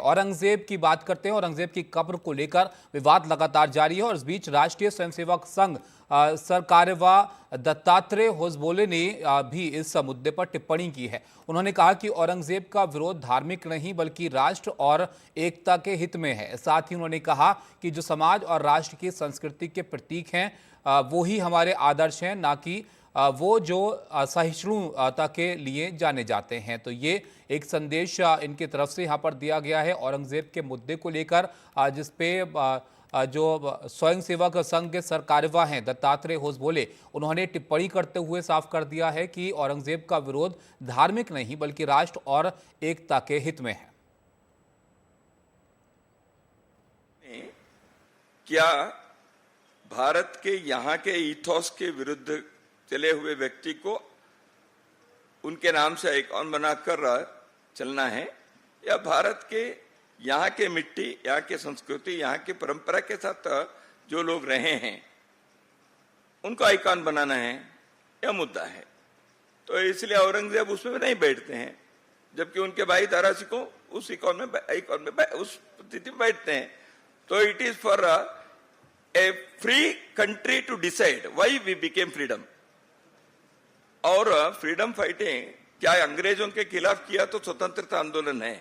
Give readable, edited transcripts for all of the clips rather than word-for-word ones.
औरंगजेब की बात करते हैं। औरंगजेब की कब्र को लेकर विवाद लगातार जारी है और इस बीच राष्ट्रीय स्वयंसेवक संघ सरकार्यवा दत्तात्रेय होसबोले ने भी इस मुद्दे पर टिप्पणी की है। उन्होंने कहा कि औरंगजेब का विरोध धार्मिक नहीं बल्कि राष्ट्र और एकता के हित में है। साथ ही उन्होंने कहा कि जो समाज और राष्ट्र की संस्कृति के प्रतीक हैं वो ही हमारे आदर्श हैं, ना कि वो जो सहिष्णुता के लिए जाने जाते हैं। तो ये एक संदेश इनकी तरफ से यहाँ पर दिया गया है औरंगजेब के मुद्दे को लेकर, जिसपे जो स्वयंसेवक संघ के सरकार्यवाह हैं दत्तात्रेय होसबोले, उन्होंने टिप्पणी करते हुए साफ कर दिया है कि औरंगजेब का विरोध धार्मिक नहीं बल्कि राष्ट्र और एकता के हित में है। क्या भारत के यहाँ के इथोस के विरुद्ध चले हुए व्यक्ति को उनके नाम से आइकॉन बनाकर चलना है, या भारत के यहाँ के मिट्टी, यहाँ के संस्कृति, यहाँ की परंपरा के साथ जो लोग रहे हैं उनको आइकॉन बनाना है, यह मुद्दा है। तो इसलिए औरंगजेब उसमें नहीं बैठते हैं, जबकि उनके भाई दारा सिंह उस आइकॉन में उस स्थिति में बैठते हैं। तो it is for a free country to decide why we became freedom. और फ्रीडम फाइटिंग क्या अंग्रेजों के खिलाफ किया तो स्वतंत्रता आंदोलन है।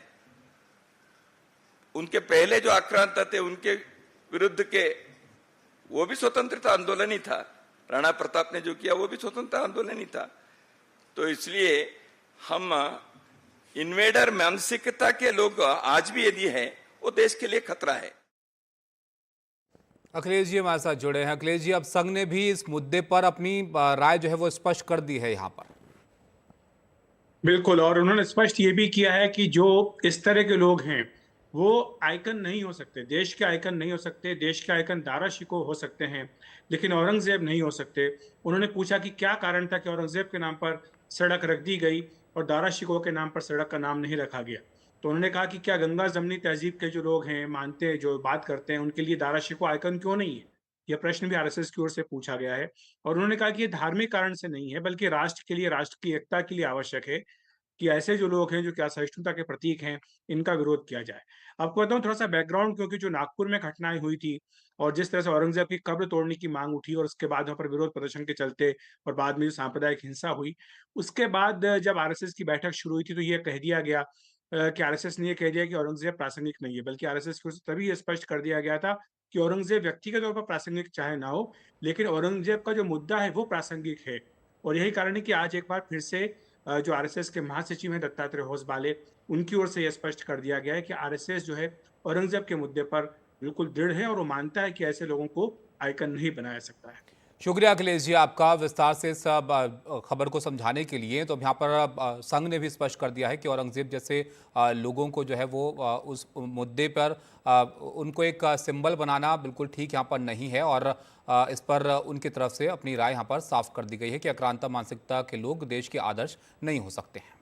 उनके पहले जो आक्रांत थे उनके विरुद्ध के वो भी स्वतंत्रता आंदोलन ही था। राणा प्रताप ने जो किया वो भी स्वतंत्रता आंदोलन ही था। तो इसलिए हम इन्वेडर मानसिकता के लोग आज भी यदि है वो देश के लिए खतरा है। अखिलेश जी हमारे साथ जुड़े हैं। अखिलेश जी, अब संघ ने भी इस मुद्दे पर अपनी राय जो है वो स्पष्ट कर दी है यहाँ पर। बिल्कुल, और उन्होंने स्पष्ट ये भी किया है कि जो इस तरह के लोग हैं वो आइकन नहीं हो सकते, देश के आइकन नहीं हो सकते। देश के आइकन दारा शिकोह हो सकते हैं लेकिन औरंगजेब नहीं हो सकते। उन्होंने पूछा कि क्या कारण था कि औरंगजेब के नाम पर सड़क रख दी गई और दारा शिकोह के नाम पर सड़क का नाम नहीं रखा गया। तो उन्होंने कहा कि क्या गंगा जमनी तहजीब के जो लोग हैं, मानते हैं, जो बात करते हैं, उनके लिए दारा शिकोह आइकन क्यों नहीं है। यह प्रश्न भी आरएसएस की ओर से पूछा गया है और उन्होंने कहा कि ये धार्मिक कारण से नहीं है बल्कि राष्ट्र के लिए, राष्ट्र की एकता के लिए आवश्यक है कि ऐसे जो लोग हैं जो क्या सहिष्णुता के प्रतीक हैं, इनका विरोध किया जाए। आपको बताऊं थोड़ा सा बैकग्राउंड, क्योंकि जो नागपुर में घटनाएं हुई थी और जिस तरह से औरंगजेब की कब्र तोड़ने की मांग उठी और उसके बाद वहां पर विरोध प्रदर्शन के चलते और बाद में जो सांप्रदायिक हिंसा हुई, उसके बाद जब आरएसएस की बैठक शुरू हुई थी तो यह कह दिया गया कि आरएसएस ने यह कह दिया कि औरंगजेब प्रासंगिक नहीं है, बल्कि आरएसएस की ओर से तभी यह स्पष्ट कर दिया गया था कि औरंगजेब व्यक्तिगत तौर पर प्रासंगिक चाहे ना हो, लेकिन औरंगजेब का जो मुद्दा है वो प्रासंगिक है। और यही कारण है कि आज एक बार फिर से जो आरएसएस के महासचिव हैं दत्तात्रेय होसबाले, उनकी ओर से यह स्पष्ट कर दिया गया है कि आरएसएस जो है औरंगजेब के मुद्दे पर बिल्कुल दृढ़ है और वो मानता है कि ऐसे लोगों को आइकन नहीं बनाया सकता है। शुक्रिया अखिलेश जी आपका विस्तार से सब खबर को समझाने के लिए। तो यहाँ पर संघ ने भी स्पष्ट कर दिया है कि औरंगजेब जैसे लोगों को जो है वो उस मुद्दे पर उनको एक सिंबल बनाना बिल्कुल ठीक यहाँ पर नहीं है और इस पर उनकी तरफ से अपनी राय यहाँ पर साफ कर दी गई है कि आक्रांता मानसिकता के लोग देश के आदर्श नहीं हो सकते हैं।